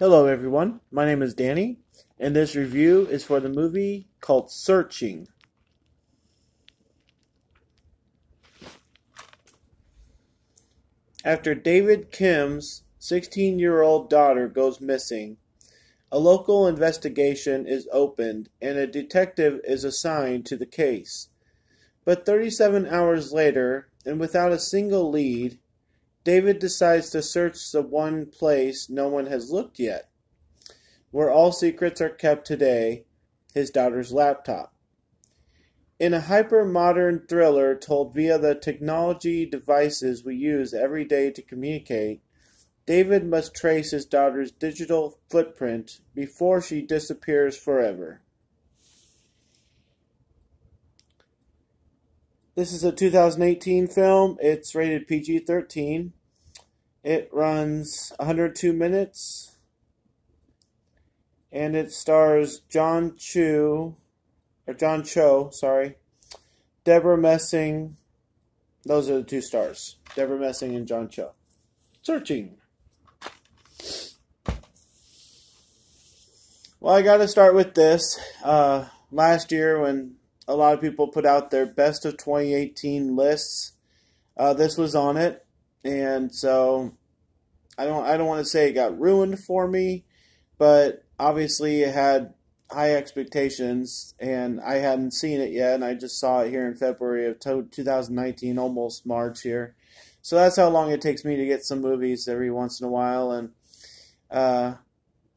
Hello, everyone. My name is Danny, and this review is for the movie called Searching. After David Kim's 16-year-old daughter goes missing, a local investigation is opened and a detective is assigned to the case. But 37 hours later, and without a single lead, David decides to search the one place no one has looked yet, where all secrets are kept today, his daughter's laptop. In a hyper-modern thriller told via the technology devices we use every day to communicate, David must trace his daughter's digital footprint before she disappears forever. This is a 2018 film. It's rated PG-13. It runs 102 minutes. And it stars John Cho, Deborah Messing. Those are the two stars. Deborah Messing and John Cho. Searching. Well, I got to start with this. Last year, when a lot of people put out their best of 2018 lists, this was on it, and so I don't want to say it got ruined for me, but obviously it had high expectations, and I hadn't seen it yet, and I just saw it here in February of 2019, almost March here. So that's how long it takes me to get some movies every once in a while, and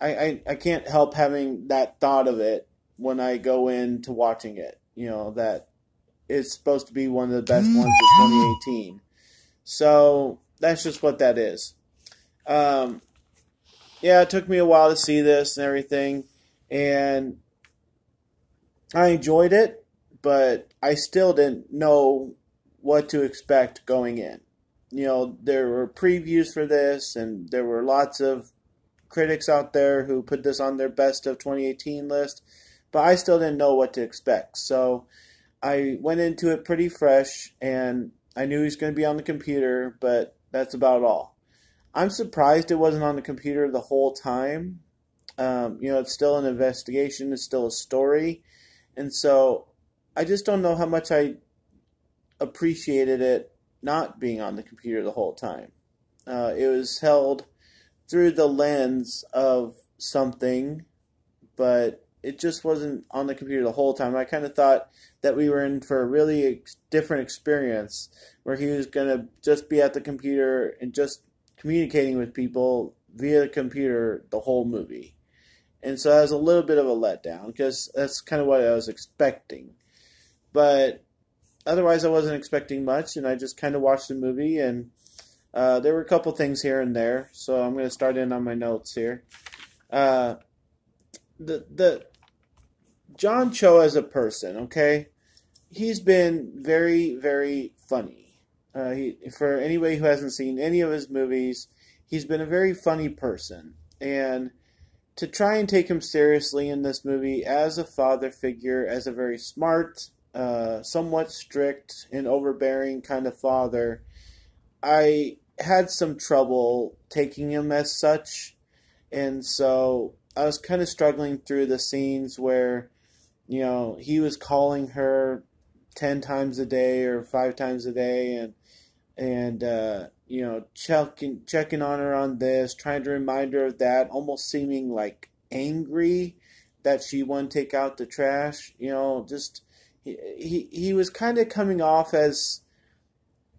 I can't help having that thought of it when I go into watching it. You know, that it's supposed to be one of the best ones of 2018. So that's just what that is. Yeah, it took me a while to see this and everything, and I enjoyed it, but I still didn't know what to expect going in. You know, there were previews for this, and there were lots of critics out there who put this on their best of 2018 list, but I still didn't know what to expect. So I went into it pretty fresh, and I knew he was going to be on the computer, but that's about all. I'm surprised it wasn't on the computer the whole time. It's still an investigation, it's still a story, and so I just don't know how much I appreciated it not being on the computer the whole time. It was held through the lens of something, but it just wasn't on the computer the whole time. I kind of thought that we were in for a really different experience where he was going to just be at the computer and just communicating with people via the computer the whole movie. And so that was a little bit of a letdown because that's kind of what I was expecting. But otherwise I wasn't expecting much, and I just kind of watched the movie, and there were a couple things here and there, so I'm going to start in on my notes here. The John Cho as a person, okay? He's been very, very funny. For anybody who hasn't seen any of his movies, he's been a very funny person. And to try and take him seriously in this movie as a father figure, as a very smart, somewhat strict and overbearing kind of father, I had some trouble taking him as such. And so I was kind of struggling through the scenes where, you know, he was calling her 10 times a day or 5 times a day, and checking on her on this, trying to remind her of that, almost seeming like angry that she wouldn't take out the trash. You know, just he was kind of coming off as,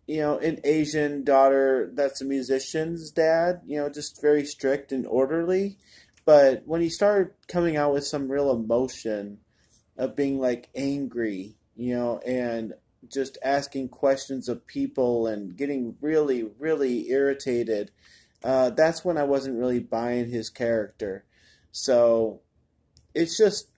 you know, an Asian daughter that's a musician's dad, you know, just very strict and orderly. But when he started coming out with some real emotion of being like angry, you know, and just asking questions of people and getting really, really irritated, that's when I wasn't really buying his character. So it's just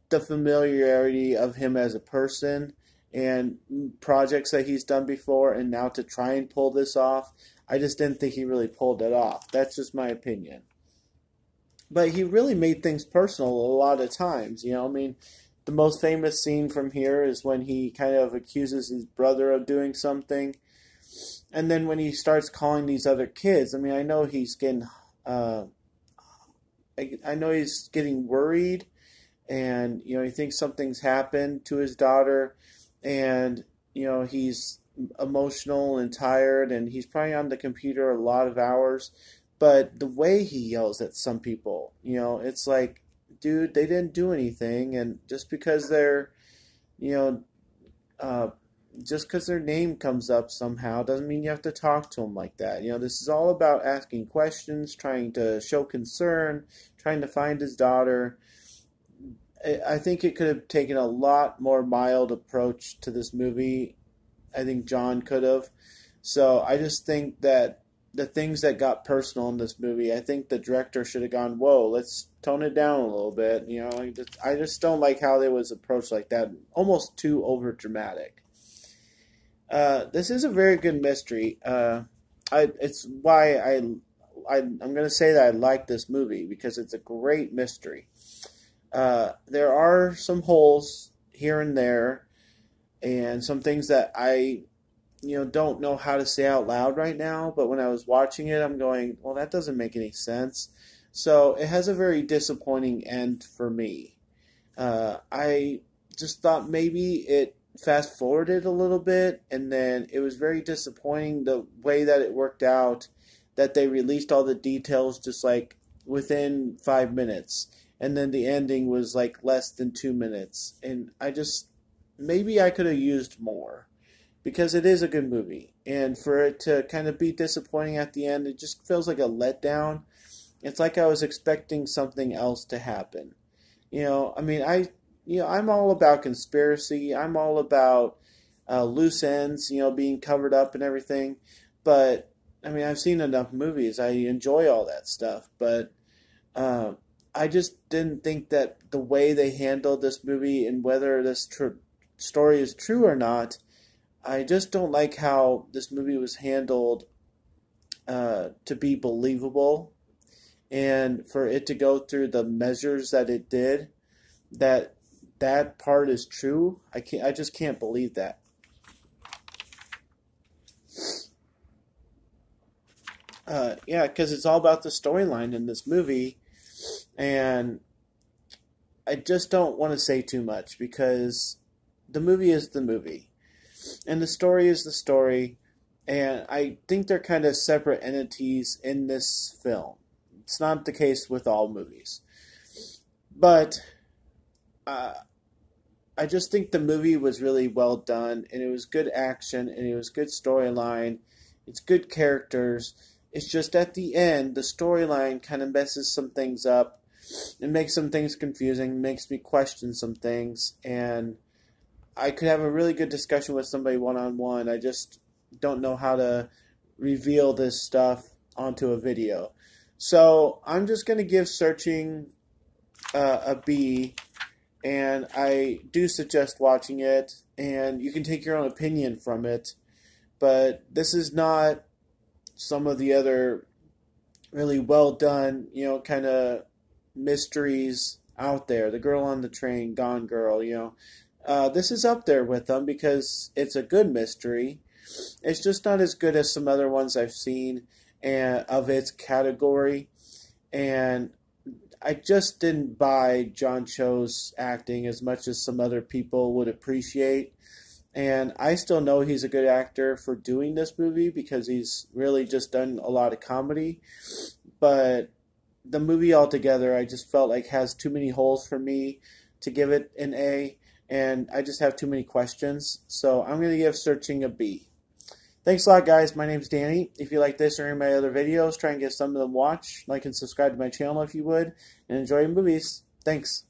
the familiarity of him as a person and projects that he's done before, and now to try and pull this off, I just didn't think he really pulled it off. That's just my opinion. But he really made things personal a lot of times, you know. I mean, the most famous scene from here is when he kind of accuses his brother of doing something, and then when he starts calling these other kids, I mean, I know he's getting I know he's getting worried, and he thinks something's happened to his daughter, and he's emotional and tired, and he's probably on the computer a lot of hours. But the way he yells at some people, it's like, dude, they didn't do anything, and you know uh, just because their name comes up somehow doesn't mean you have to talk to them like that. This is all about asking questions, trying to show concern, trying to find his daughter. I think it could have taken a lot more mild approach to this movie. I think John could have. So I just think that the things that got personal in this movie, I think the director should have gone, whoa, let's tone it down a little bit. I just don't like how it was approached like that, almost too over dramatic. This is a very good mystery. It's why I'm going to say that I like this movie, because it's a great mystery. There are some holes here and there, and some things that I don't know how to say out loud right now, but when I was watching it, I'm going, well, that doesn't make any sense. So it has a very disappointing end for me. I just thought maybe it fast forwarded a little bit, and then it was very disappointing the way that it worked out, that they released all the details just like within 5 minutes, and then the ending was like less than 2 minutes, and maybe I could have used more, because it is a good movie, and for it to kind of be disappointing at the end, it just feels like a letdown. It's like I was expecting something else to happen. I'm all about conspiracy. I'm all about loose ends, being covered up and everything. But I've seen enough movies. I enjoy all that stuff. But I just didn't think that the way they handled this movie, and whether this story is true or not, I just don't like how this movie was handled to be believable, and for it to go through the measures that it did, that part is true. I just can't believe that. Yeah, because it's all about the storyline in this movie, and I just don't want to say too much, because the movie is the movie, and the story is the story, and I think they're kind of separate entities in this film. It's not the case with all movies, but I just think the movie was really well done, and it was good action, and it was good storyline. It's good characters. It's just at the end, the storyline kind of messes some things up. It makes some things confusing, makes me question some things, and I could have a really good discussion with somebody one-on-one. I just don't know how to reveal this stuff onto a video. So I'm just going to give Searching a B, and I do suggest watching it, and you can take your own opinion from it, but this is not some of the other really well done, kind of mysteries out there. The Girl on the Train, Gone Girl, this is up there with them because it's a good mystery. It's just not as good as some other ones I've seen and of its category, and I just didn't buy John Cho's acting as much as some other people would appreciate. And I still know he's a good actor for doing this movie, because he's really just done a lot of comedy. But the movie altogether, I just felt like has too many holes for me to give it an A. And I just have too many questions. So I'm going to give Searching a B. Thanks a lot, guys. My name's Danny. If you like this or any of my other videos, try and get some of them watched. Like and subscribe to my channel if you would. And enjoy your movies. Thanks.